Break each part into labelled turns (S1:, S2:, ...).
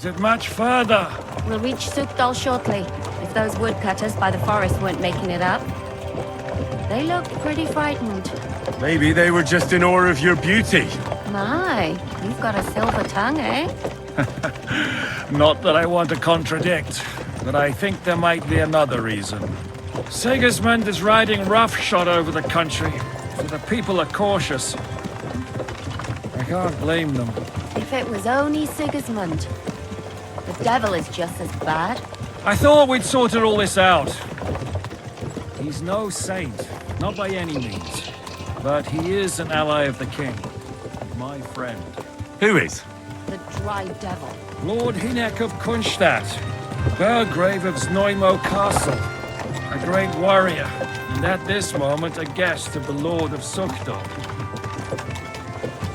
S1: Is it much further?
S2: We'll reach Suchdol shortly, if those woodcutters by the forest weren't making it up. They look pretty frightened.
S3: Maybe they were just in awe of your beauty.
S2: My, you've got a silver tongue, eh?
S1: Not that I want to contradict, but I think there might be another reason. Sigismund is riding roughshod over the country, so the people are cautious. I can't blame them.
S2: If it was only Sigismund. The devil is just as bad.
S1: I thought we'd sorted all this out. He's no saint, not by any means. But he is an ally of the king. My friend.
S3: Who is?
S2: The dry devil.
S1: Lord Hynek of Kunstadt, Burgrave of Znojmo Castle, a great warrior, and at this moment a guest of the Lord of Suchdol.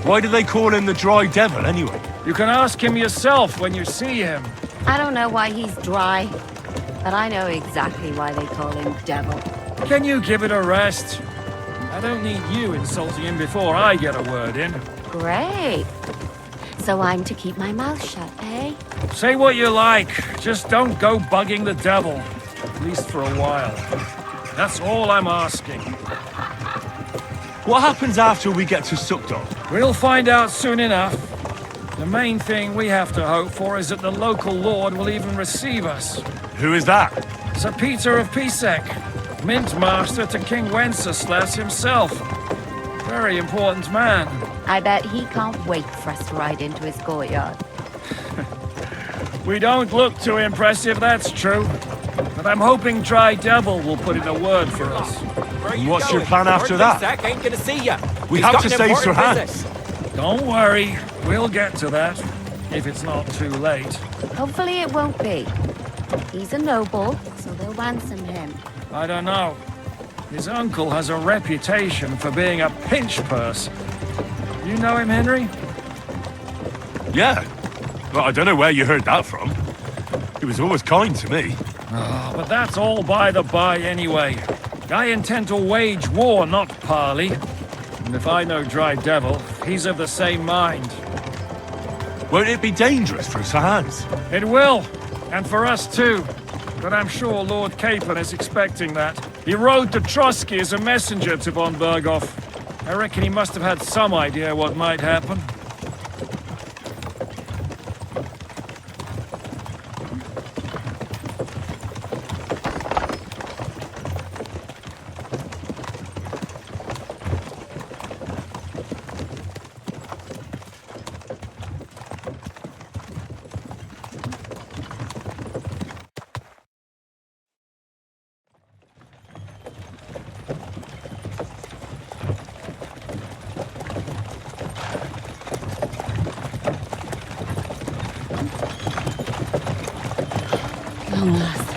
S3: Why do they call him the Dry Devil, anyway?
S1: You can ask him yourself when you see him.
S2: I don't know why he's dry, but I know exactly why they call him devil.
S1: Can you give it a rest? I don't need you insulting him before I get a word in.
S2: Great. So I'm to keep my mouth shut, eh?
S1: Say what you like, just don't go bugging the devil. At least for a while. That's all I'm asking.
S3: What happens after we get to Suchdol?
S1: We'll find out soon enough. The main thing we have to hope for is that the local lord will even receive us.
S3: Who is that?
S1: Sir Peter of Písek, Mint Master to King Wenceslas himself. Very important man.
S2: I bet he can't wait for us to ride into his courtyard.
S1: We don't look too impressive, that's true. But I'm hoping Dry Devil will put in a word for us.
S3: And what's your plan after that?
S4: Ain't gonna see ya.
S3: We have to save Sir Hans.
S1: Don't worry, we'll get to that. If it's not too late.
S2: Hopefully it won't be. He's a noble, so they'll ransom him.
S1: I don't know. His uncle has a reputation for being a pinch purse. You know him, Henry?
S3: Yeah. Well, I don't know where you heard that from. He was always kind to me.
S1: Oh, but that's all by the by anyway. I intend to wage war, not parley. And if I know Dry Devil, he's of the same mind.
S3: Won't it be dangerous for Sir Hans?
S1: It will, and for us too. But I'm sure Lord Capon is expecting that. He rode to Trosky as a messenger to von Berghoff. I reckon he must have had some idea what might happen.
S2: Long last.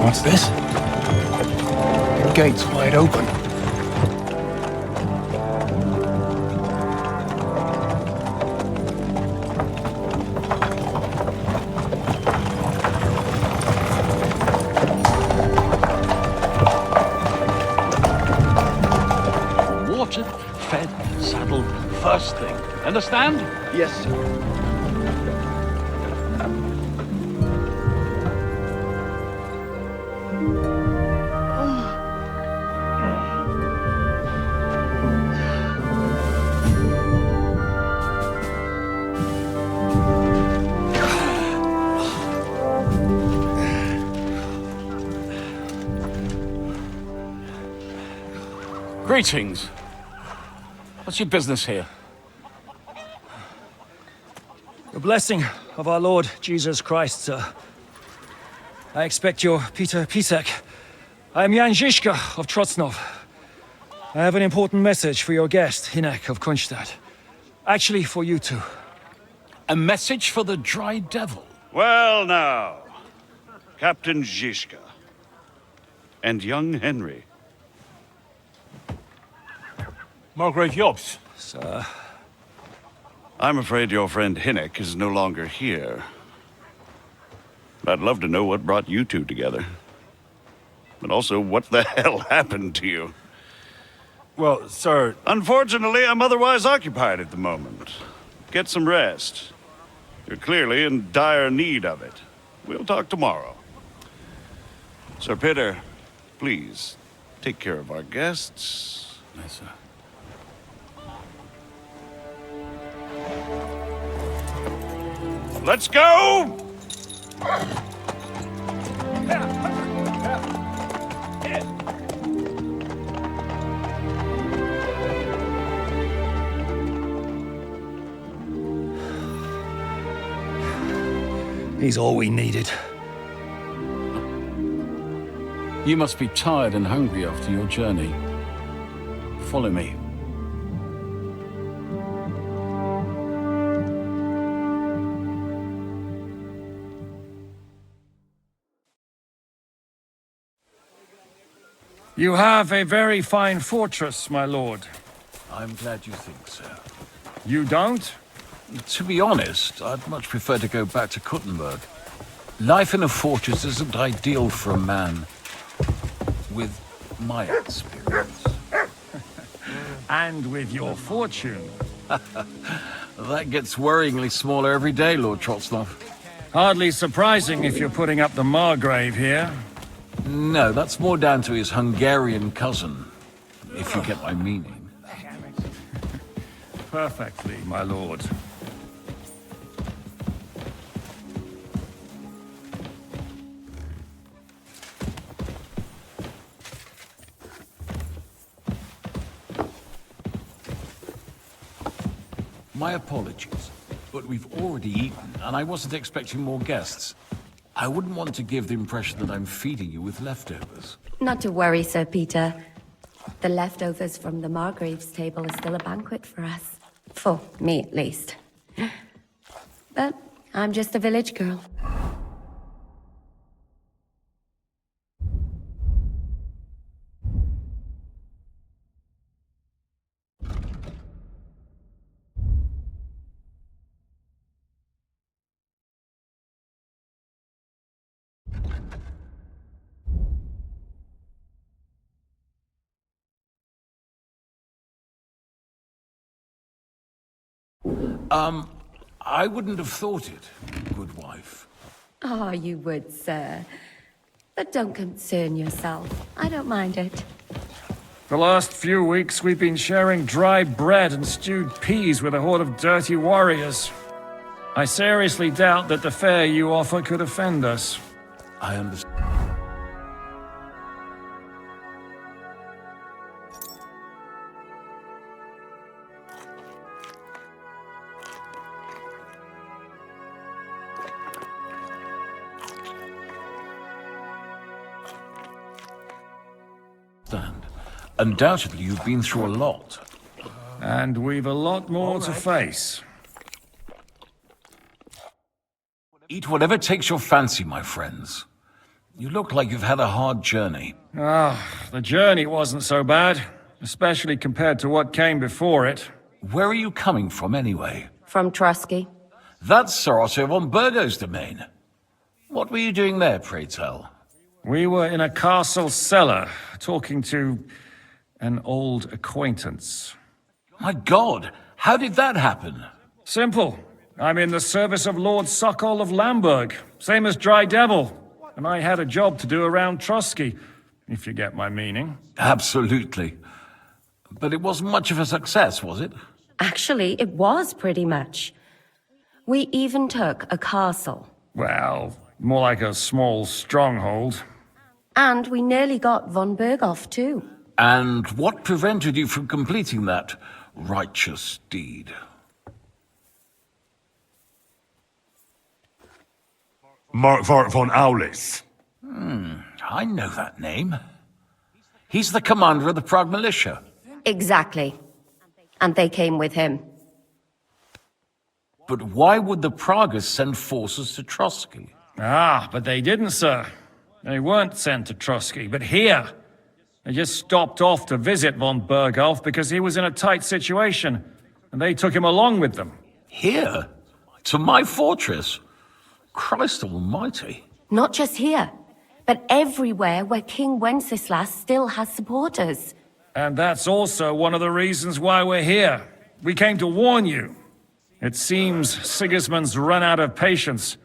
S5: What's this? The gate's wide open.
S6: Watered, fed, saddled, first thing. Understand?
S5: Yes, sir.
S6: Greetings. What's your business here?
S1: The blessing of our Lord Jesus Christ, sir. I expect you're Peter Písek. I am Jan Zizka of Trosnov. I have an important message for your guest, Hynek of Kunstadt. Actually, for you two.
S6: A message for the Dry Devil.
S7: Well now, Captain Zizka and young Henry.
S3: Margrave Jobs.
S1: Sir.
S4: I'm afraid your friend Hinnick is no longer here. I'd love to know what brought you two together. But also, what the hell happened to you?
S3: Well, sir,
S4: Unfortunately, I'm otherwise occupied at the moment. Get some rest. You're clearly in dire need of it. We'll talk tomorrow. Sir Peter, please, take care of our guests.
S6: Yes, sir.
S4: Let's go!
S1: He's all we needed.
S6: You must be tired and hungry after your journey. Follow me.
S1: You have a very fine fortress, my lord.
S6: I'm glad you think so.
S1: You don't?
S6: To be honest, I'd much prefer to go back to Kuttenberg. Life in a fortress isn't ideal for a man with my experience.
S1: And with your fortune.
S6: That gets worryingly smaller every day, Lord Trosky.
S1: Hardly surprising if you're putting up the Margrave here.
S6: No, that's more down to his Hungarian cousin, if you get my meaning.
S1: Perfectly, my lord.
S6: My apologies, but we've already eaten, and I wasn't expecting more guests. I wouldn't want to give the impression that I'm feeding you with leftovers.
S2: Not to worry, Sir Peter. The leftovers from the Margrave's table are still a banquet for us. For me, at least. But I'm just a village girl.
S6: I wouldn't have thought it, good wife.
S2: Oh, you would, sir. But don't concern yourself. I don't mind it.
S1: The last few weeks we've been sharing dry bread and stewed peas with a horde of dirty warriors. I seriously doubt that the fare you offer could offend us.
S6: I understand. Undoubtedly, you've been through a lot.
S1: And we've a lot more to face.
S6: Eat whatever takes your fancy, my friends. You look like you've had a hard journey.
S1: The journey wasn't so bad, especially compared to what came before it.
S6: Where are you coming from, anyway?
S2: From Trosky.
S6: That's Sir Otto von Burgo's domain. What were you doing there, pray tell?
S1: We were in a castle cellar, talking to an old acquaintance.
S6: My God, how did that happen?
S1: Simple. I'm in the service of Lord Suchdol of Lamberg, same as Dry Devil, and I had a job to do around Trosky, if you get my meaning.
S6: Absolutely. But it wasn't much of a success, was it?
S2: Actually, it was pretty much. We even took a castle.
S1: Well, more like a small stronghold.
S2: And we nearly got von Berghoff, too.
S6: And what prevented you from completing that righteous deed?
S3: Markvart von Aulis.
S6: I know that name. He's the commander of the Prague militia.
S2: Exactly. And they came with him.
S6: But why would the Praguers send forces to Trosky?
S1: But they didn't, sir. They weren't sent to Trosky, but here. They just stopped off to visit von Berghoff because he was in a tight situation, and they took him along with them.
S6: Here? To my fortress? Christ almighty.
S2: Not just here, but everywhere where King Wenceslas still has supporters.
S1: And that's also one of the reasons why we're here. We came to warn you. It seems Sigismund's run out of patience.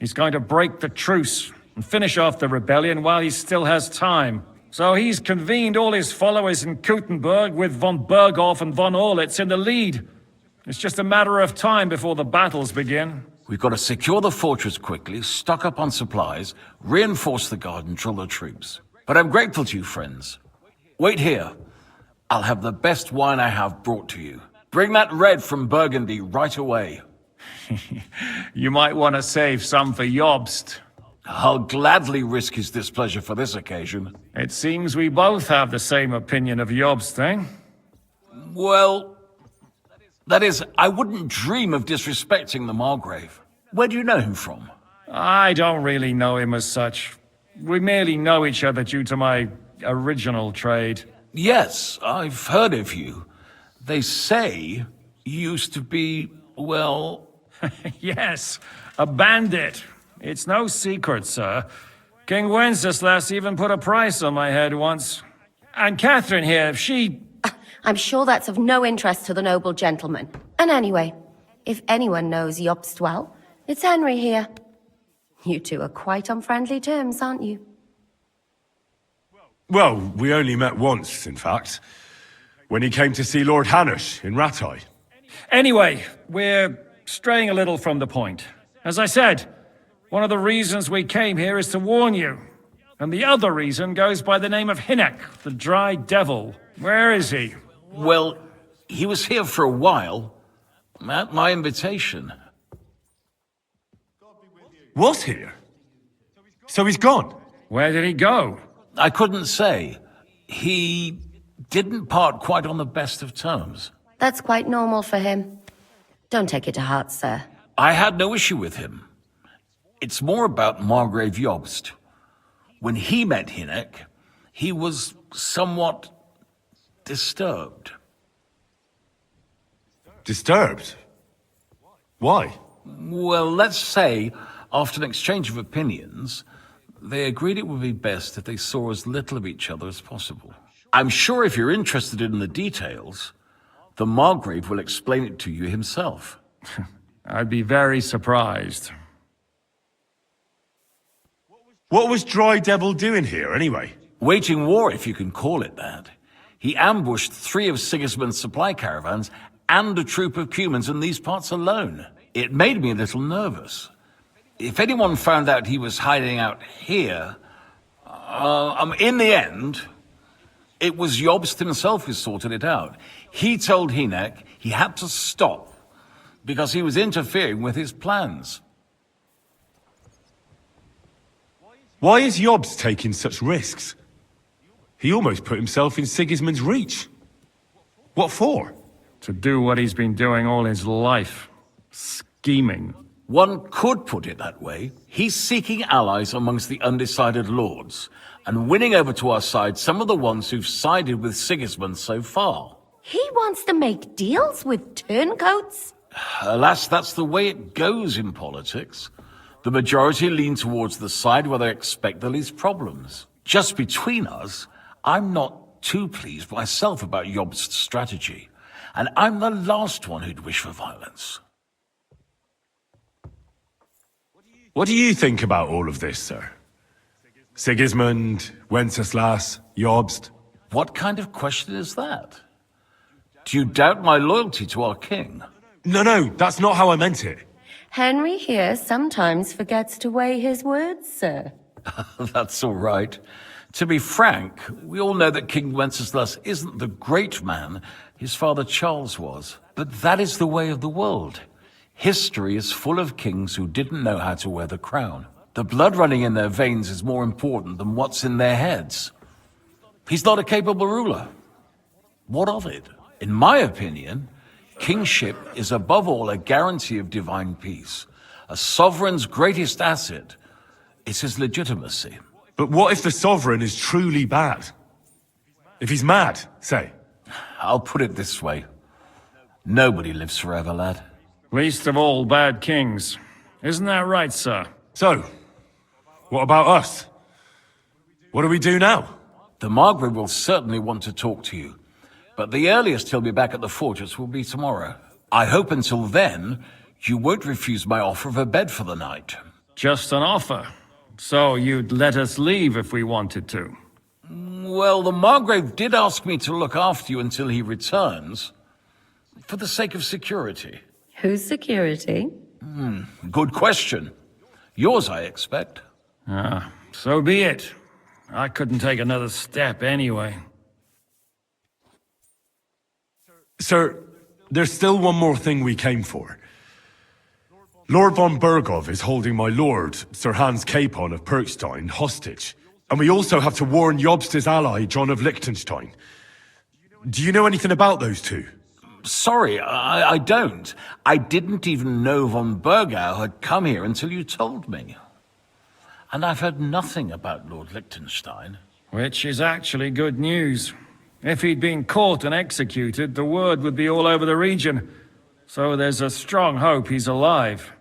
S1: He's going to break the truce and finish off the rebellion while he still has time. So he's convened all his followers in Kuttenberg with von Berghoff and von Orlitz in the lead. It's just a matter of time before the battles begin.
S6: We've got to secure the fortress quickly, stock up on supplies, reinforce the guard and drill the troops. But I'm grateful to you, friends. Wait here. I'll have the best wine I have brought to you. Bring that red from Burgundy right away.
S1: You might want to save some for Jobst.
S6: I'll gladly risk his displeasure for this occasion.
S1: It seems we both have the same opinion of Jobst, eh?
S6: Well, that is, I wouldn't dream of disrespecting the Margrave. Where do you know him from?
S1: I don't really know him as such. We merely know each other due to my original trade.
S6: Yes, I've heard of you. They say you used to be, well...
S1: Yes, a bandit. It's no secret, sir. King Wenceslas even put a price on my head once. And Katherine here, she...
S2: I'm sure that's of no interest to the noble gentleman. And anyway, if anyone knows Jobst well, it's Henry here. You two are quite on friendly terms, aren't you?
S3: Well, we only met once, in fact. When he came to see Lord Hanush in Rattay.
S1: Anyway, we're straying a little from the point. As I said, one of the reasons we came here is to warn you. And the other reason goes by the name of Hynek, the Dry Devil. Where is he?
S6: Well, he was here for a while. At my invitation.
S3: Was here? So he's gone?
S1: Where did he go?
S6: I couldn't say. He didn't part quite on the best of terms.
S2: That's quite normal for him. Don't take it to heart, sir.
S6: I had no issue with him. It's more about Margrave Jobst. When he met Hynek, he was somewhat disturbed.
S3: Disturbed? Why?
S6: Well, let's say, after an exchange of opinions, they agreed it would be best if they saw as little of each other as possible. I'm sure if you're interested in the details, the Margrave will explain it to you himself.
S1: I'd be very surprised.
S3: What was Dry Devil doing here, anyway?
S6: Waging war, if you can call it that. He ambushed 3 of Sigismund's supply caravans and a troop of Cumans in these parts alone. It made me a little nervous. If anyone found out he was hiding out here, in the end, it was Jobst himself who sorted it out. He told Hynek he had to stop because he was interfering with his plans.
S3: Why is Jobst taking such risks? He almost put himself in Sigismund's reach. What for?
S1: To do what he's been doing all his life. Scheming.
S6: One could put it that way. He's seeking allies amongst the undecided lords, and winning over to our side some of the ones who've sided with Sigismund so far.
S2: He wants to make deals with turncoats?
S6: Alas, that's the way it goes in politics. The majority lean towards the side where they expect the least problems. Just between us, I'm not too pleased myself about Jobst's strategy, and I'm the last one who'd wish for violence.
S3: What do you think about all of this, sir? Sigismund, Wenceslas, Jobst?
S6: What kind of question is that? Do you doubt my loyalty to our king?
S3: No, that's not how I meant it.
S2: Henry here sometimes forgets to weigh his words, sir.
S6: That's all right. To be frank, we all know that King Wenceslas isn't the great man his father Charles was. But that is the way of the world. History is full of kings who didn't know how to wear the crown. The blood running in their veins is more important than what's in their heads. He's not a capable ruler. What of it? In my opinion, kingship is above all a guarantee of divine peace. A sovereign's greatest asset is his legitimacy.
S3: But what if the sovereign is truly bad? If he's mad, say.
S6: I'll put it this way. Nobody lives forever, lad.
S1: Least of all bad kings. Isn't that right, sir?
S3: So, what about us? What do we do now?
S6: The Margrave will certainly want to talk to you, but the earliest he'll be back at the fortress will be tomorrow. I hope until then, you won't refuse my offer of a bed for the night.
S1: Just an offer. So you'd let us leave if we wanted to?
S6: Well, the Margrave did ask me to look after you until he returns, for the sake of security.
S2: Whose security?
S6: Good question. Yours, I expect.
S1: Ah, so be it. I couldn't take another step anyway.
S3: Sir, there's still one more thing we came for. Lord von Bergov is holding my lord, Sir Hans Capon of Perkstein, hostage. And we also have to warn Jobst's ally, John of Liechtenstein. Do you know anything about those two?
S6: Sorry, I don't. I didn't even know von Bergau had come here until you told me. And I've heard nothing about Lord Liechtenstein.
S1: Which is actually good news. If he'd been caught and executed, the word would be all over the region. So there's a strong hope he's alive.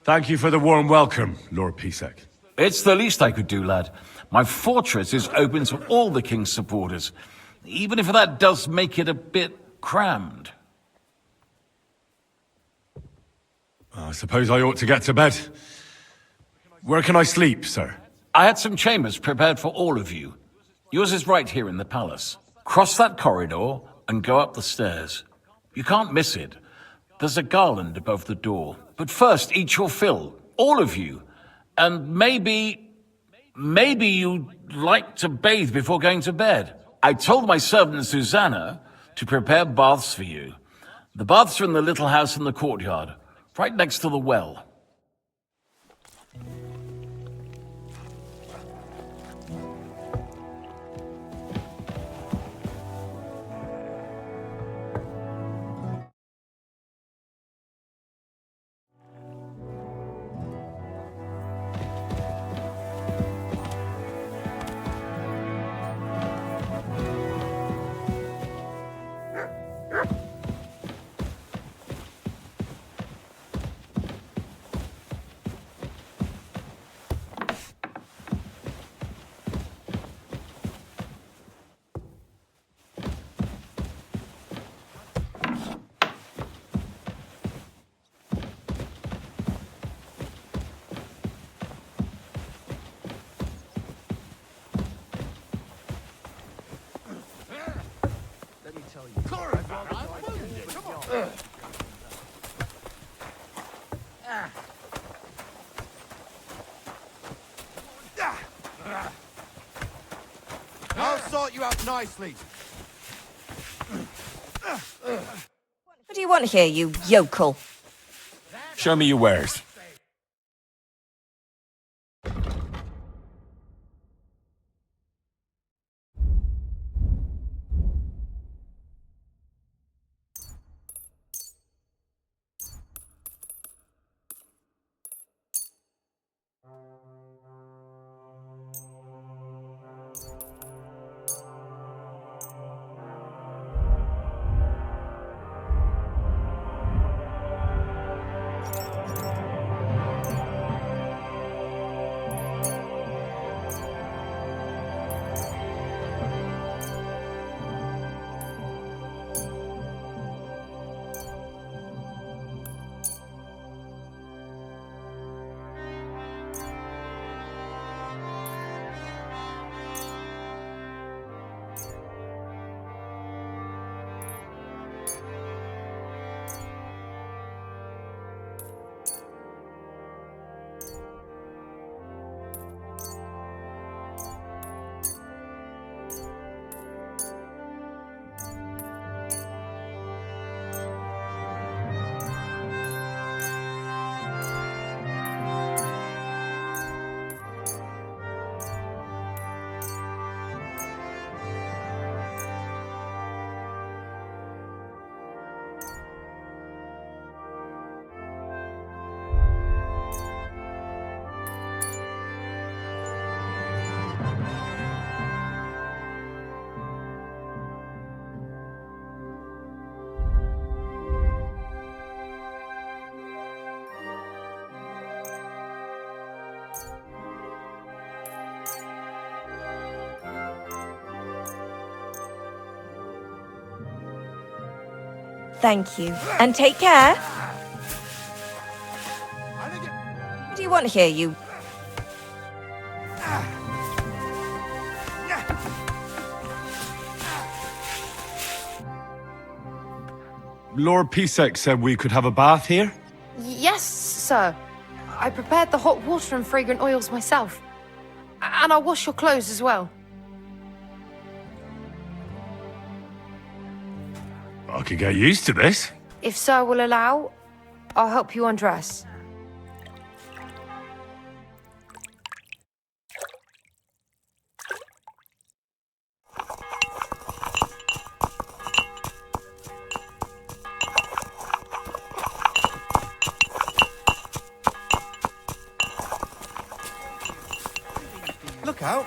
S3: Thank you for the warm welcome, Lord Písek.
S6: It's the least I could do, lad. My fortress is open to all the king's supporters, even if that does make it a bit crammed.
S3: I suppose I ought to get to bed. Where can I sleep, sir?
S6: I had some chambers prepared for all of you. Yours is right here in the palace. Cross that corridor and go up the stairs. You can't miss it. There's a garland above the door. But first, eat your fill. All of you. And maybe you'd like to bathe before going to bed. I told my servant Zuzana to prepare baths for you. The baths are in the little house in the courtyard, right next to the well.
S7: I'll sort you out nicely.
S8: What do you want here, you yokel?
S3: Show me your wares.
S8: Thank you. And take care. What do you want here, you...
S3: Lord Písek said we could have a bath here?
S9: Yes, sir. I prepared the hot water and fragrant oils myself. And I'll wash your clothes as well.
S3: I could get used to this.
S9: If sir will allow, I'll help you undress.
S7: Look out.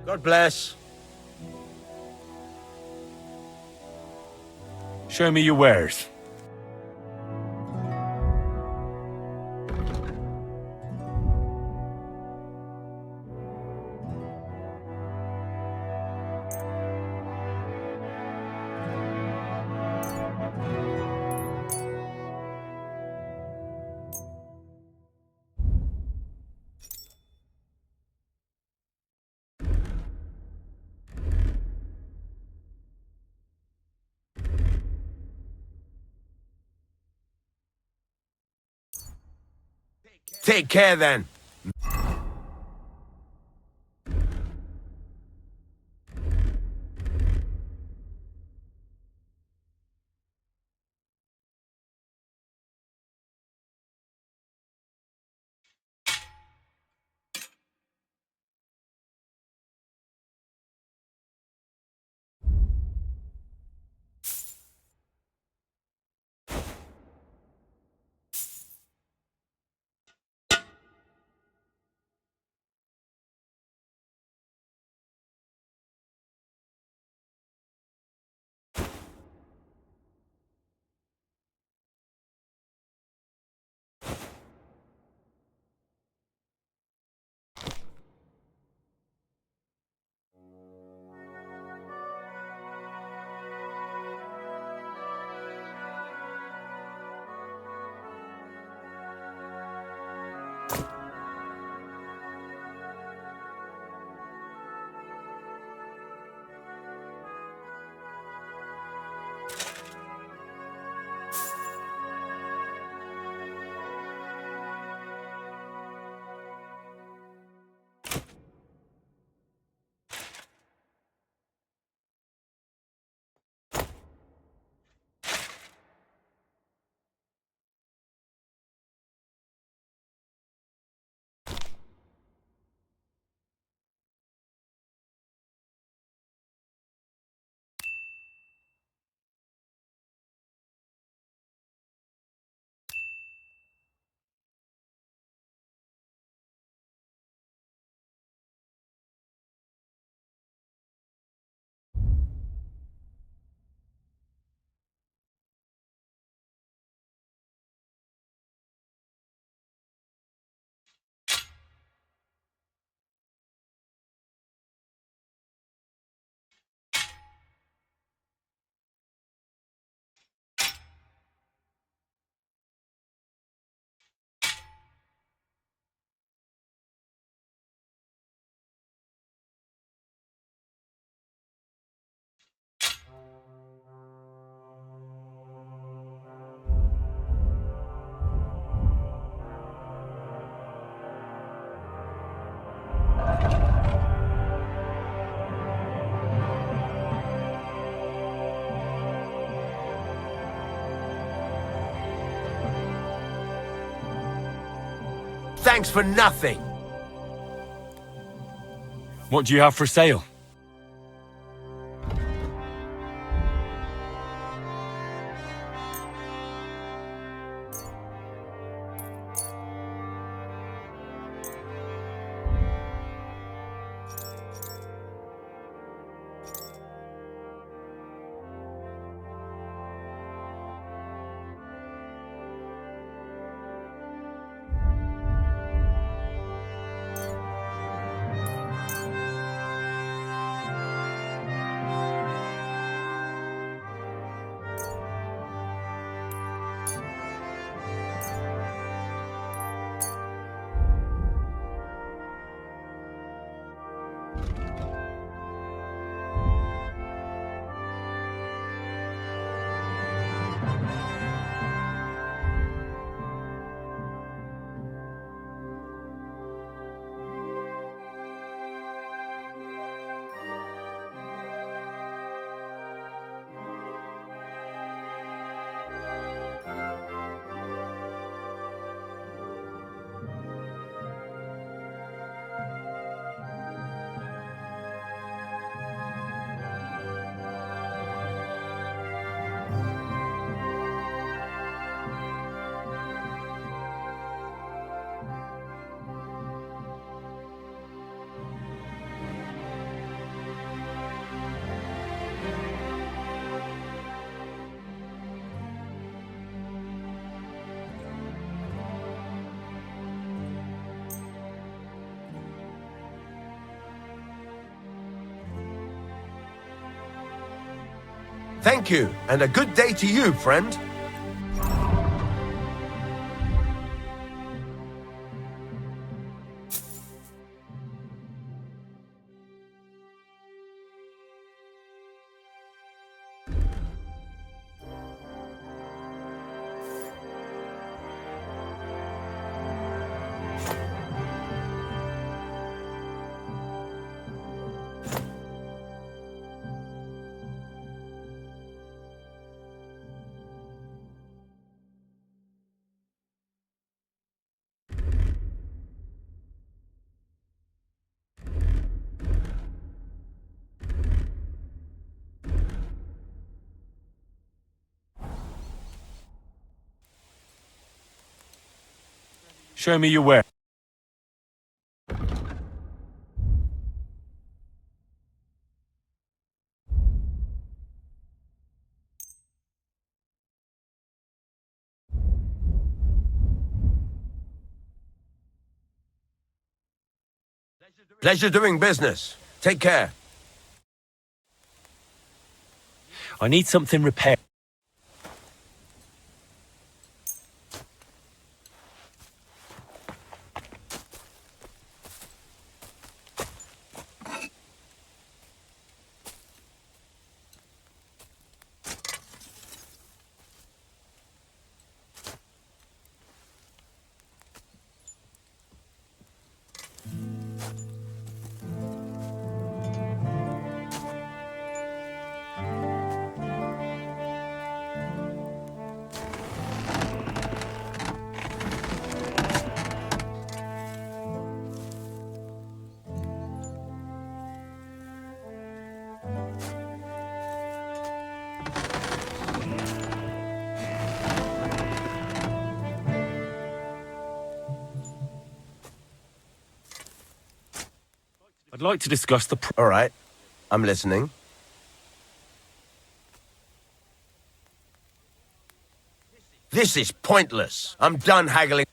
S7: God bless.
S3: Show me your wares.
S7: Take care then. thanks for nothing.
S3: What do you have for sale?
S7: Thank you, and a good day to you, friend.
S3: Show me your way.
S7: Pleasure doing business. Take care.
S3: I need something repaired. I'd like to discuss the...
S7: All right, I'm listening. This is pointless. I'm done haggling.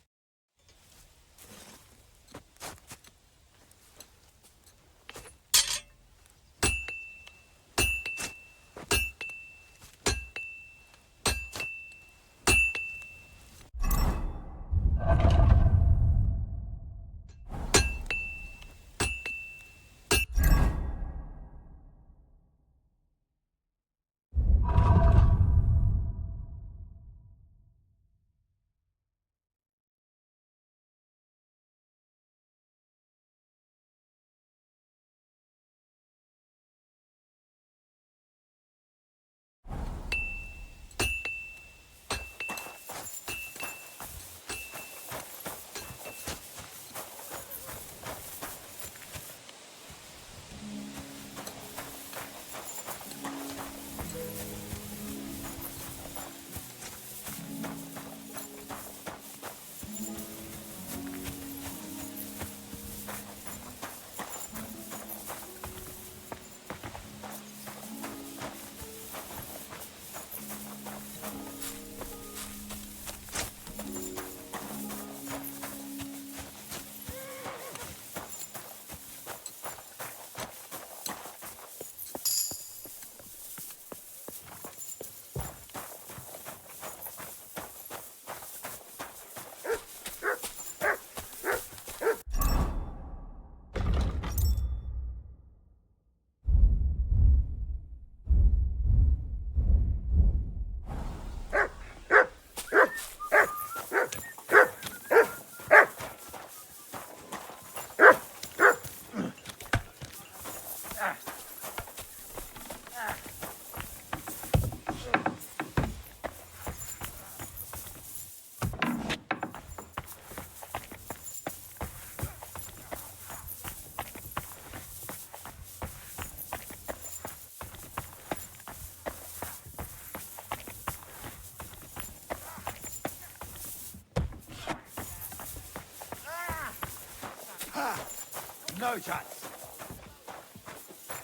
S7: No chance.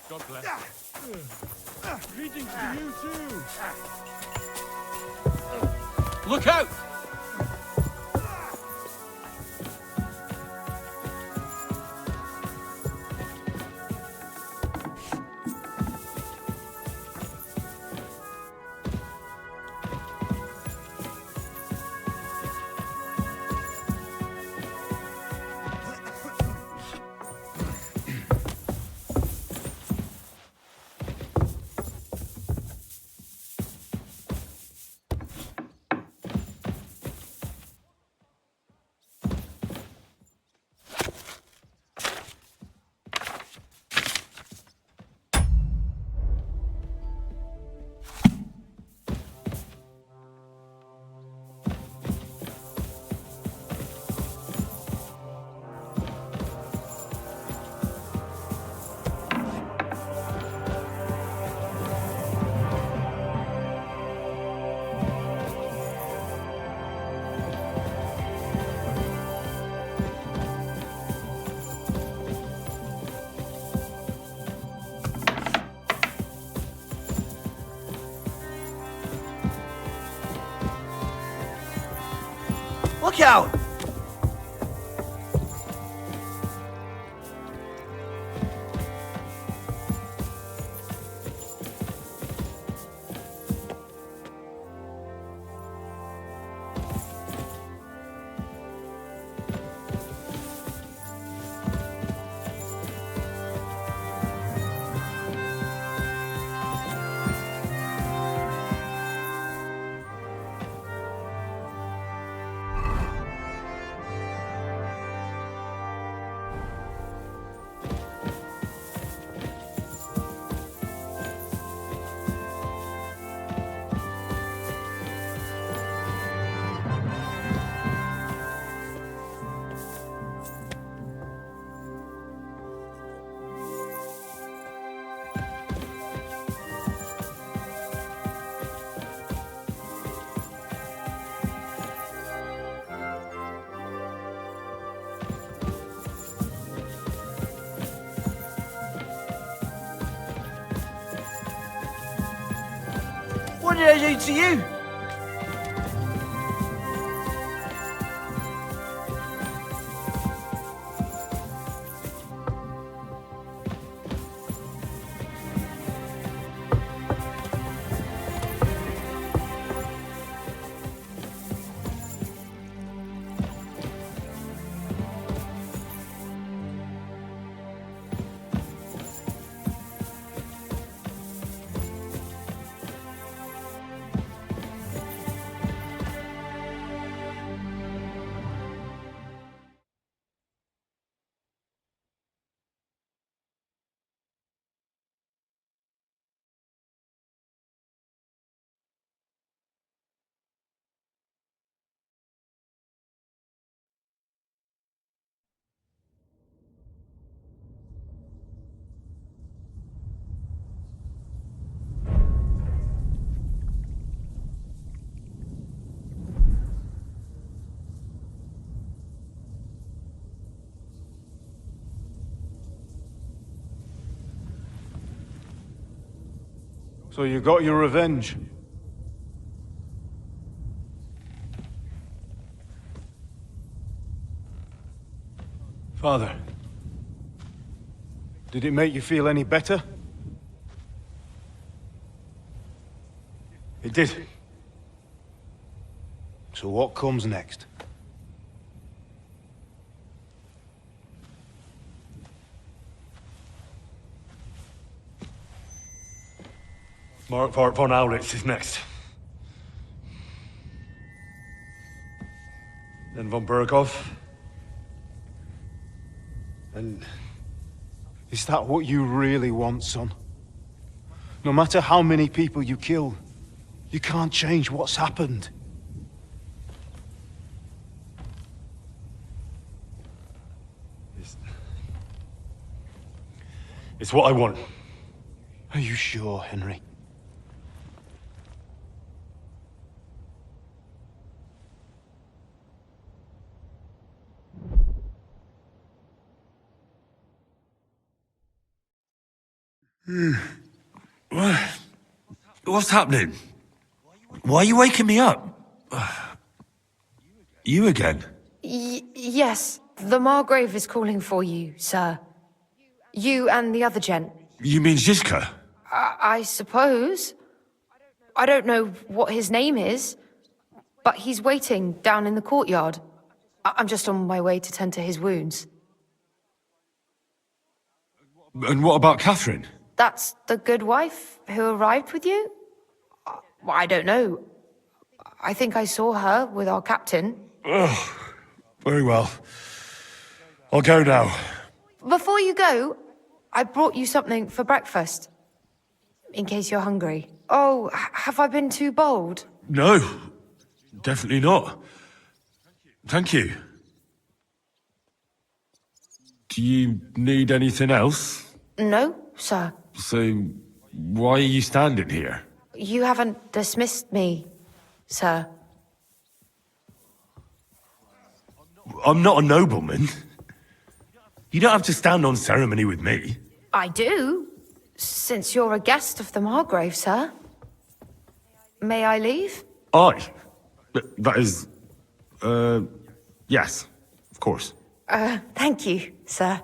S3: God bless. Greetings to you too.
S6: Look out!
S7: Look out! What did I do to you?
S10: So you got your revenge? Father, did it make you feel any better? It did. So what comes next?
S3: Mark von Aulitz is next. Then von Berghoff.
S10: And is that what you really want, son? No matter how many people you kill, you can't change what's happened.
S3: It's what I want.
S10: Are you sure, Henry?
S3: What's happening? Why are you waking me up? You again?
S9: Yes, the Margrave is calling for you, sir. You and the other gent.
S3: You mean Zizka?
S9: I suppose. I don't know what his name is, but he's waiting down in the courtyard. I'm just on my way to tend to his wounds.
S3: And what about Katherine?
S9: That's the good wife who arrived with you? I don't know. I think I saw her with our captain.
S3: Oh, very well. I'll go now.
S9: Before you go, I brought you something for breakfast. In case you're hungry. Oh, have I been too bold?
S3: No, definitely not. Thank you. Do you need anything else?
S9: No, sir.
S3: So, why are you standing here?
S9: You haven't dismissed me, sir.
S3: I'm not a nobleman. You don't have to stand on ceremony with me.
S9: I do, since you're a guest of the Margrave, sir. May I leave?
S3: That is... yes, of course.
S9: Thank you, sir.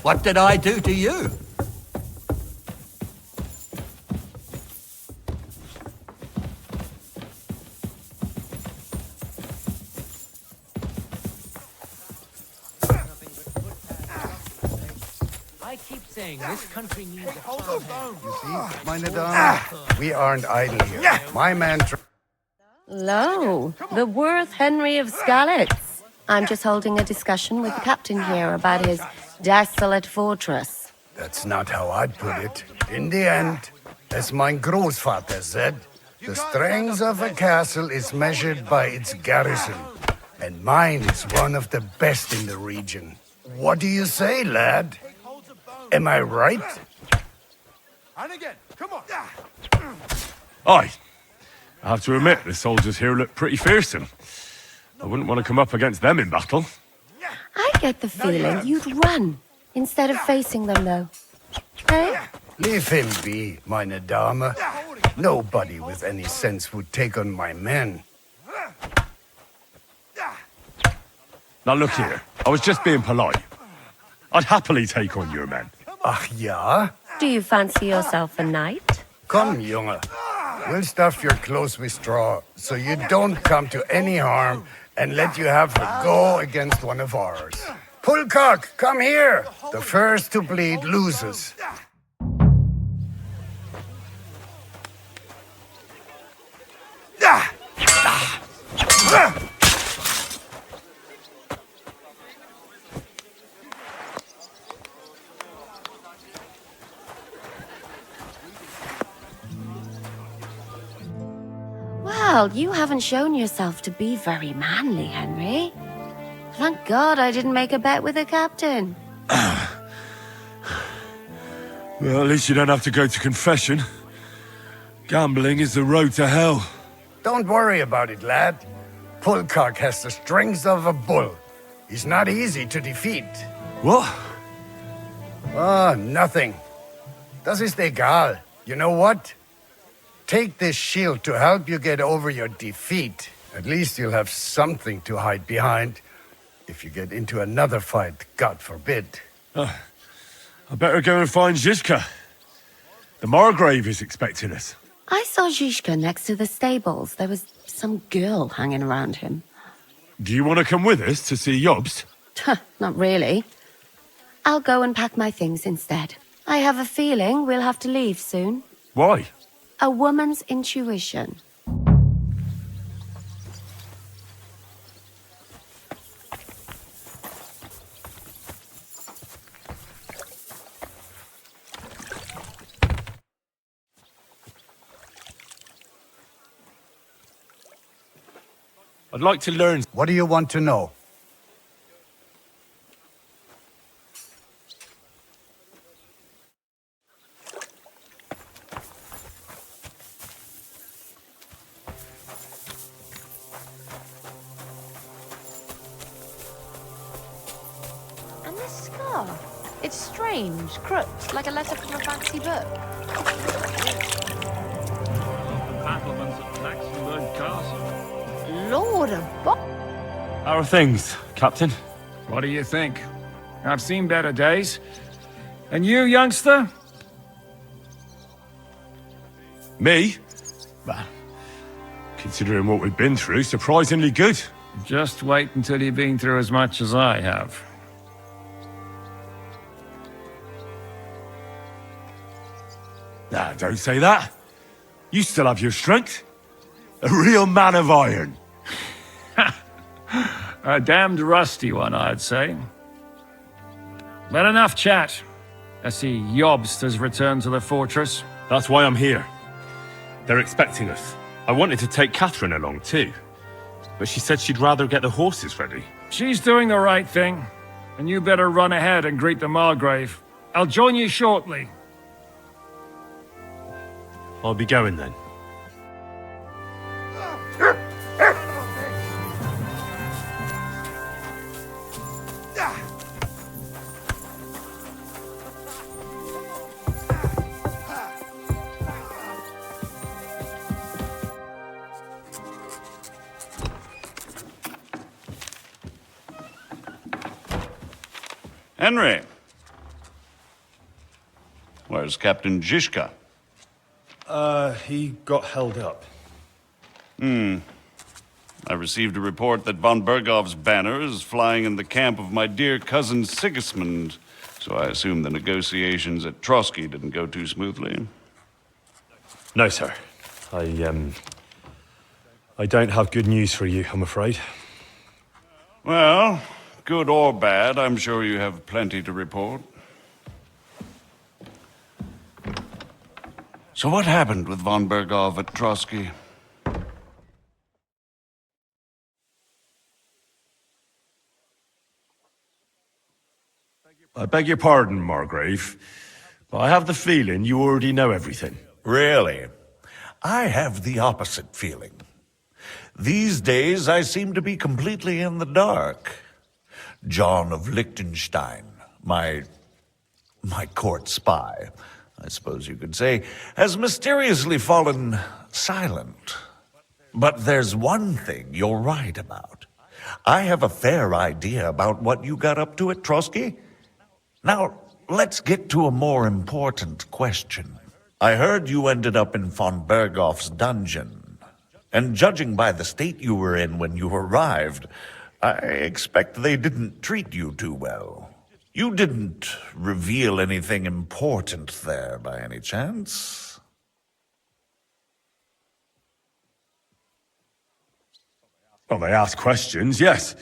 S7: What did I do to you?
S11: I keep saying this country needs a farm.
S12: You see, meine Damen, we aren't idle here. My man...
S2: Lo, the worth Henry of Skalitz. I'm just holding a discussion with the captain here about his desolate fortress.
S12: That's not how I'd put it. In the end, as mein Großvater said, the strength of a castle is measured by its garrison. And mine is one of the best in the region. What do you say, lad? Am I right?
S10: And again, come on.
S3: Aye. I have to admit, the soldiers here look pretty fearsome. I wouldn't want to come up against them in battle.
S2: I get the feeling you'd run instead of facing them, though. Eh?
S12: Leave him be, meine Dame. Nobody with any sense would take on my men.
S3: Now look here, I was just being polite. I'd happily take on your men.
S12: Ach ja?
S2: Do you fancy yourself a knight?
S12: Come, Junge. We'll stuff your clothes with straw, so you don't come to any harm, and let you have a go against one of ours. Pullcock, come here! The first to bleed loses.
S2: Well, you haven't shown yourself to be very manly, Henry. Thank God I didn't make a bet with the captain.
S3: Well, at least you don't have to go to confession. Gambling is the road to hell.
S12: Don't worry about it, lad. Pullcock has the strength of a bull. He's not easy to defeat.
S3: What?
S12: Oh, nothing. Das ist egal. You know what? Take this shield to help you get over your defeat. At least you'll have something to hide behind. If you get into another fight, God forbid.
S3: I better go and find Zizka. The Margrave is expecting us.
S2: I saw Zizka next to the stables. There was some girl hanging around him.
S3: Do you want to come with us to see Jobst?
S2: Not really. I'll go and pack my things instead. I have a feeling we'll have to leave soon.
S3: Why?
S2: A woman's intuition.
S3: I'd like to learn.
S12: What do you want to know?
S9: And this scar? It's strange, crooked, like a letter from a fancy book.
S1: Battlements at Laxenburg Castle.
S9: Lord above.
S3: How are things, Captain?
S1: What do you think? I've seen better days. And you, youngster?
S3: Me? Well, considering what we've been through, surprisingly good.
S1: Just wait until you've been through as much as I have.
S3: Nah, don't say that. You still have your strength. A real man of iron.
S1: A damned rusty one, I'd say. But enough chat. I see Jobst has returned to the fortress.
S3: That's why I'm here. They're expecting us. I wanted to take Katherine along too, but she said she'd rather get the horses ready.
S1: She's doing the right thing, and you better run ahead and greet the Margrave. I'll join you shortly.
S3: I'll be going then.
S4: Henry. Where's Captain Zizka?
S3: He got held up.
S4: I received a report that von Bergov's banner is flying in the camp of my dear cousin Sigismund, so I assume the negotiations at Trosky didn't go too smoothly.
S3: No, sir. I don't have good news for you, I'm afraid.
S4: Well, good or bad, I'm sure you have plenty to report. So what happened with von Bergov at Trosky?
S3: I beg your pardon, Margrave, but I have the feeling you already know everything.
S13: Really? I have the opposite feeling. These days, I seem to be completely in the dark. John of Liechtenstein, my court spy, I suppose you could say, has mysteriously fallen silent. But there's one thing you're right about. I have a fair idea about what you got up to at Trosky. Now, let's get to a more important question. I heard you ended up in von Bergov's dungeon. And judging by the state you were in when you arrived, I expect they didn't treat you too well. You didn't reveal anything important there by any chance?
S3: Well, they asked questions, yes.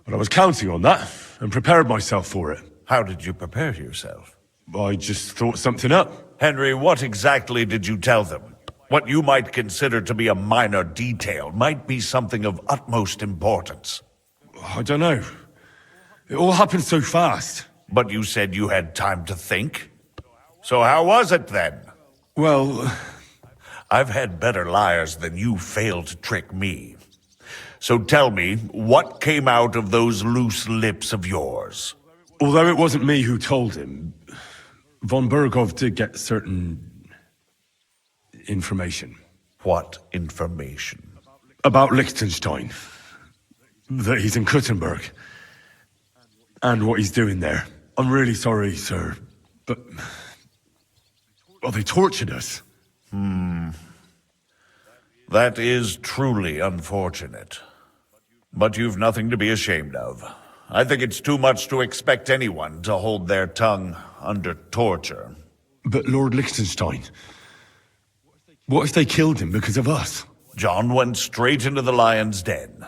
S3: But I was counting on that, and prepared myself for it.
S13: How did you prepare yourself?
S3: I just thought something up.
S13: Henry, what exactly did you tell them? What you might consider to be a minor detail might be something of utmost importance.
S3: I don't know. It all happened so fast.
S13: But you said you had time to think? So how was it then?
S3: Well,
S13: I've had better liars than you fail to trick me. So tell me, what came out of those loose lips of yours?
S3: although it wasn't me who told him, von Berghoff did get certain information.
S13: What information?
S3: About Liechtenstein. That he's in Kuttenberg. And what he's doing there. I'm really sorry, sir, but... well, they tortured us.
S13: That is truly unfortunate. But you've nothing to be ashamed of. I think it's too much to expect anyone to hold their tongue under torture.
S3: But Lord Liechtenstein... what if they killed him because of us?
S13: John went straight into the lion's den.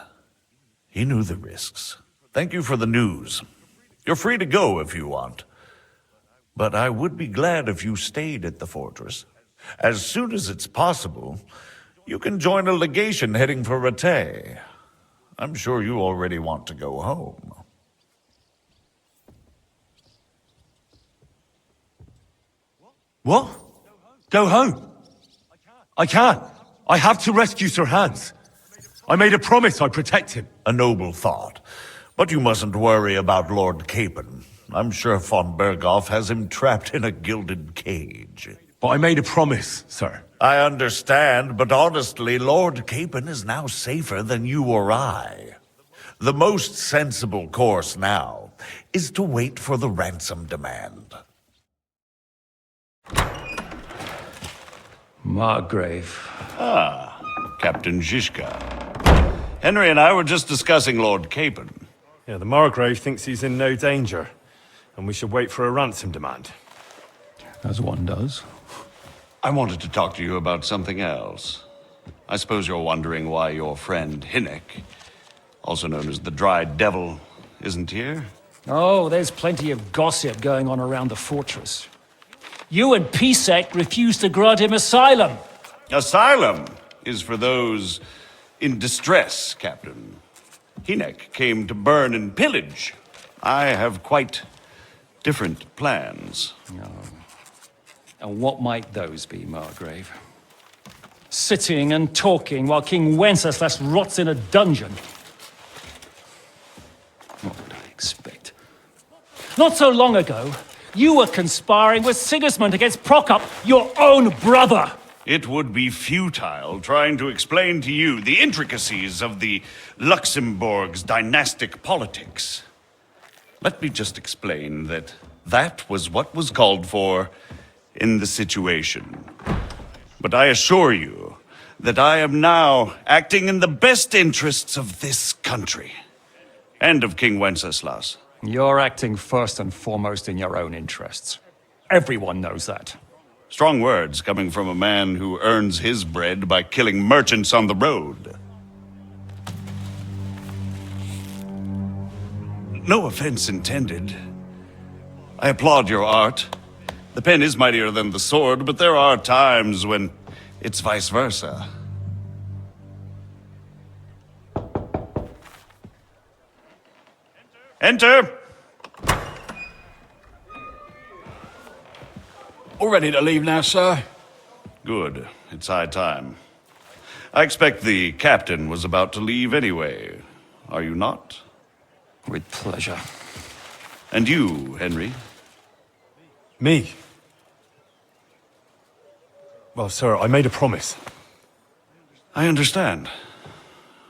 S13: He knew the risks. Thank you for the news. You're free to go if you want. But I would be glad if you stayed at the fortress. As soon as it's possible, you can join a legation heading for Rattay. I'm sure you already want to go home.
S3: What? Go home? I can't. I have to rescue Sir Hans. I made a promise I'd protect him.
S13: A noble thought. But you mustn't worry about Lord Capon. I'm sure von Berghoff has him trapped in a gilded cage.
S3: But I made a promise, sir.
S13: I understand, but honestly, Lord Capon is now safer than you or I. The most sensible course now is to wait for the ransom demand.
S1: Margrave.
S4: Ah, Captain Zizka. Henry and I were just discussing Lord Capon.
S10: Yeah, the Margrave thinks he's in no danger, and we should wait for a ransom demand.
S1: As one does.
S4: I wanted to talk to you about something else. I suppose you're wondering why your friend Hinnek, also known as the Dried Devil, isn't here?
S1: Oh, there's plenty of gossip going on around the fortress. You and Písek refused to grant him asylum.
S4: Asylum is for those in distress, Captain. Hinnek came to burn and pillage. I have quite different plans.
S1: Oh. And what might those be, Margrave? Sitting and talking while King Wenceslas rots in a dungeon. What would I expect? Not so long ago, you were conspiring with Sigismund against Prokop, your own brother!
S4: It would be futile trying to explain to you the intricacies of the Luxembourg's dynastic politics. Let me just explain that that was what was called for in the situation. But I assure you that I am now acting in the best interests of this country and of King Wenceslas.
S1: You're acting first and foremost in your own interests. Everyone knows that.
S4: Strong words coming from a man who earns his bread by killing merchants on the road. No offense intended. I applaud your art. The pen is mightier than the sword, but there are times when it's vice versa. Enter!
S6: All ready to leave now, sir?
S4: Good. It's high time. I expect the captain was about to leave anyway. Are you not?
S1: With pleasure.
S4: And you, Henry?
S10: Me? Well, sir, I made a promise.
S4: I understand.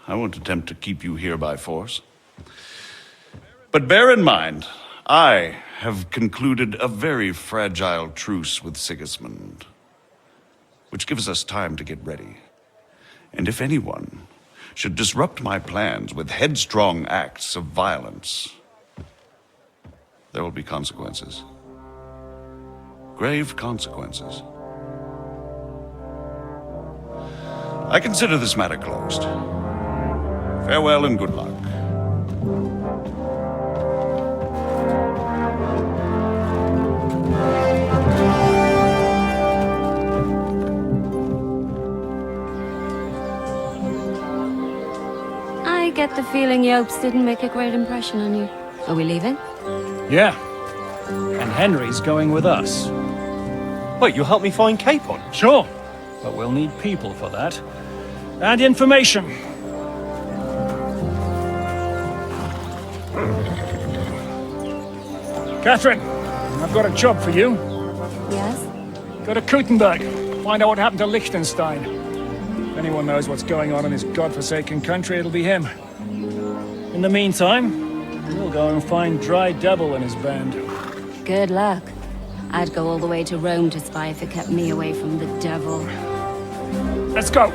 S4: I won't attempt to keep you here by force. But bear in mind, I have concluded a very fragile truce with Sigismund, which gives us time to get ready. And if anyone should disrupt my plans with headstrong acts of violence, there will be consequences. Grave consequences. I consider this matter closed. Farewell and good luck.
S2: I get the feeling Yopes didn't make a great impression on you. Are we leaving?
S1: Yeah. And Henry's going with us.
S14: Wait, you'll help me find Capon?
S1: Sure. But we'll need people for that. And information. Katherine, I've got a job for you.
S2: Yes?
S1: Go to Kuttenberg. Find out what happened to Liechtenstein. If anyone knows what's going on in this godforsaken country, it'll be him. In the meantime, we'll go and find Dry Devil and his band.
S2: Good luck. I'd go all the way to Rome to spy if it kept me away from the devil.
S1: Let's go!